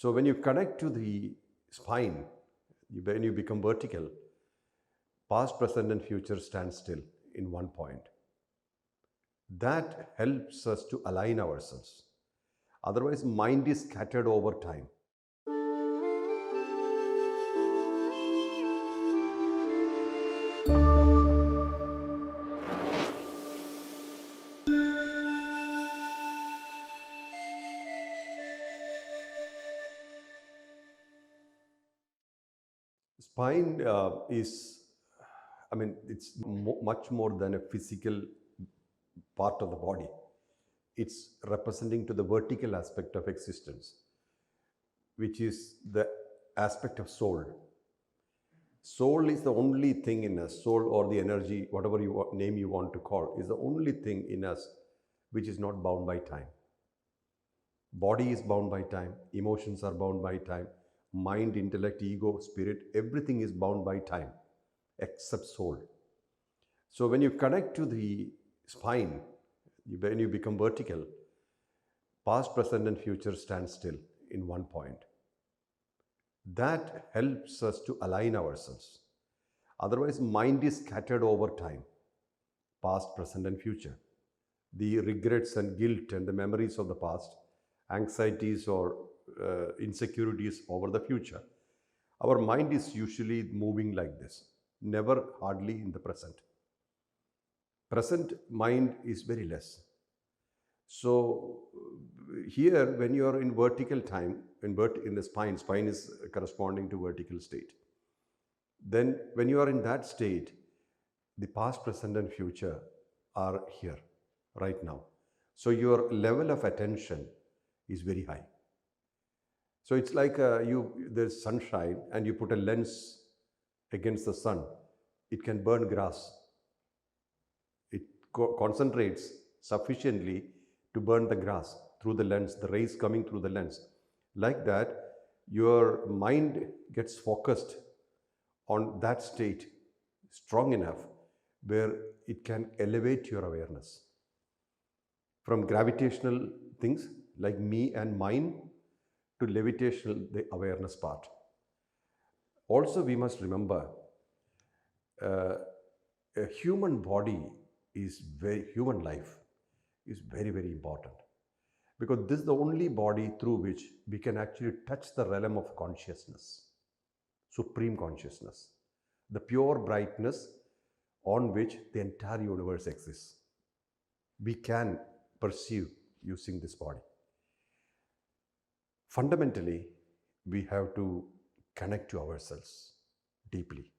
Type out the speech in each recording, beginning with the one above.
So when you connect to the spine, when you become vertical, past, present, and future stand still in one point. That helps us to align ourselves. Otherwise, mind is scattered over time. Spine it's much more than a physical part of the body. It's representing to the vertical aspect of existence, which is the aspect of soul. Soul is the only thing in us, soul or the energy, whatever name you want to call, is the only thing in us which is not bound by time. Body is bound by time, emotions are bound by time, mind, intellect, ego, spirit, everything is bound by time except soul. So when you connect to the spine, when you become vertical, past, present, and future stand still in one point. That helps us to align ourselves. Otherwise, mind is scattered over time, past, present, and future. The regrets and guilt and the memories of the past, anxieties or insecurities over the future. Our mind is usually moving like this, never hardly in the present. Present mind is very less. So here, when you are in vertical time, in the spine is corresponding to vertical state. Then when you are in that state, the past, present, and future are here, right now. So your level of attention is very high. So it's like there's sunshine and you put a lens against the sun. It can burn grass. It concentrates sufficiently to burn the grass through the lens, the rays coming through the lens. Like that, your mind gets focused on that state strong enough where it can elevate your awareness from gravitational things like me and mine to levitational, the awareness part. Also, we must remember a human body human life is very, very important, because this is the only body through which we can actually touch the realm of consciousness, supreme consciousness, the pure brightness on which the entire universe exists. We can perceive using this body. Fundamentally, we have to connect to ourselves deeply.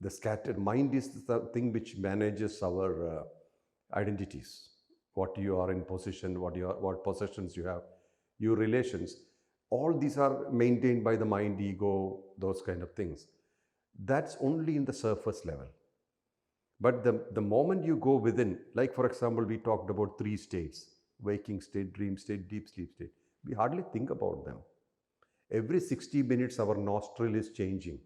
The scattered mind is the thing which manages our identities, what you are in position, what possessions you have, your relations. All these are maintained by the mind, ego, those kind of things. That's only in the surface level. But the moment you go within, like for example, we talked about 3 states, waking state, dream state, deep sleep state. We hardly think about them. Every 60 minutes, our nostril is changing.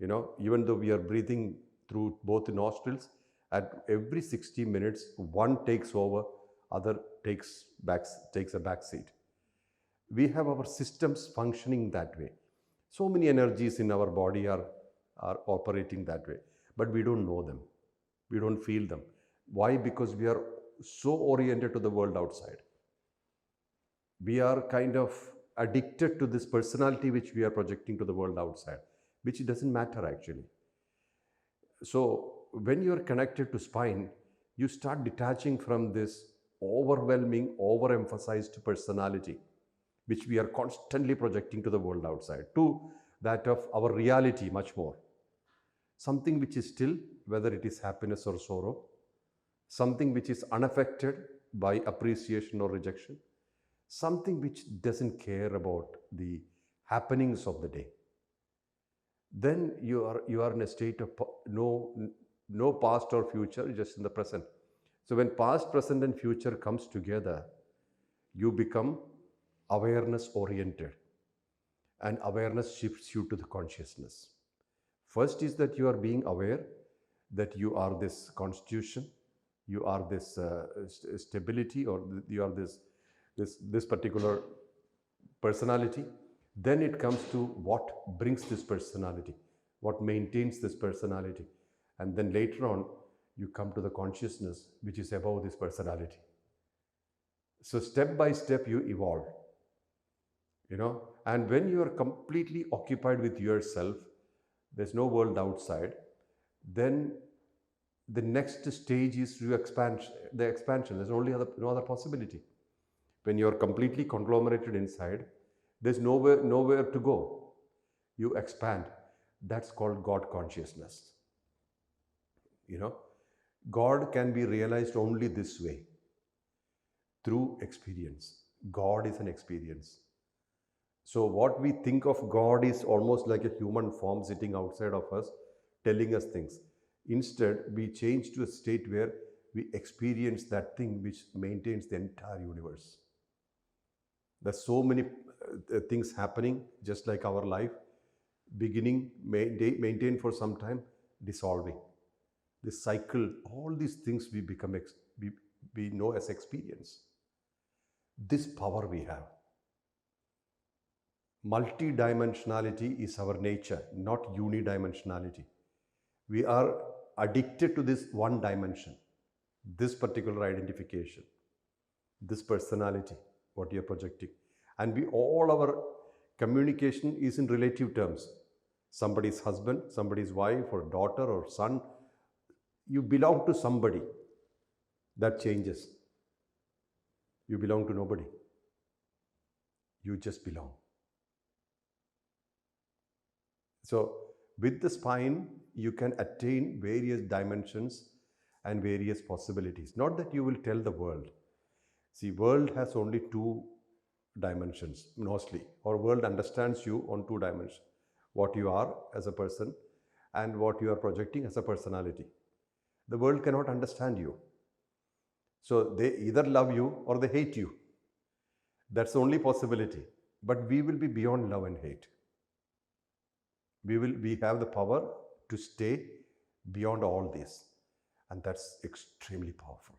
Even though we are breathing through both nostrils, at every 60 minutes, one takes over, other takes a back seat. We have our systems functioning that way. So many energies in our body are operating that way, but we don't know them. We don't feel them. Why? Because we are so oriented to the world outside. We are kind of addicted to this personality which we are projecting to the world outside, which doesn't matter actually. So when you are connected to spine, you start detaching from this overwhelming, overemphasized personality, which we are constantly projecting to the world outside, to that of our reality much more. Something which is still, whether it is happiness or sorrow, something which is unaffected by appreciation or rejection, something which doesn't care about the happenings of the day. Then you are in a state of no past or future, just in the present. So when past, present, and future comes together, you become awareness oriented, and awareness shifts you to the consciousness. First is that you are being aware that you are this constitution, you are this stability, or you are this particular personality. Then it comes to what brings this personality, what maintains this personality. And then later on, you come to the consciousness which is above this personality. So step by step, you evolve, and when you are completely occupied with yourself, there's no world outside, then the next stage is you expand the expansion. There's only no other possibility. When you're completely conglomerated inside, there's nowhere to go. You expand. That's called God consciousness. God can be realized only this way, through experience. God is an experience. So what we think of God is almost like a human form sitting outside of us, telling us things. Instead, we change to a state where we experience that thing which maintains the entire universe. There's so many things happening, just like our life, beginning, maintained for some time, dissolving. This cycle, all these things we know as experience. This power we have. Multidimensionality is our nature, not unidimensionality. We are addicted to this one dimension, this particular identification, this personality, what you're projecting. And all our communication is in relative terms. Somebody's husband, somebody's wife, or daughter, or son. You belong to somebody. That changes. You belong to nobody. You just belong. So with the spine, you can attain various dimensions and various possibilities. Not that you will tell the world. See, world has only two dimensions, mostly. Or world understands you on two dimensions. What you are as a person and what you are projecting as a personality. The world cannot understand you. So they either love you or they hate you. That's the only possibility. But we will be beyond love and hate. We have the power to stay beyond all this. And that's extremely powerful.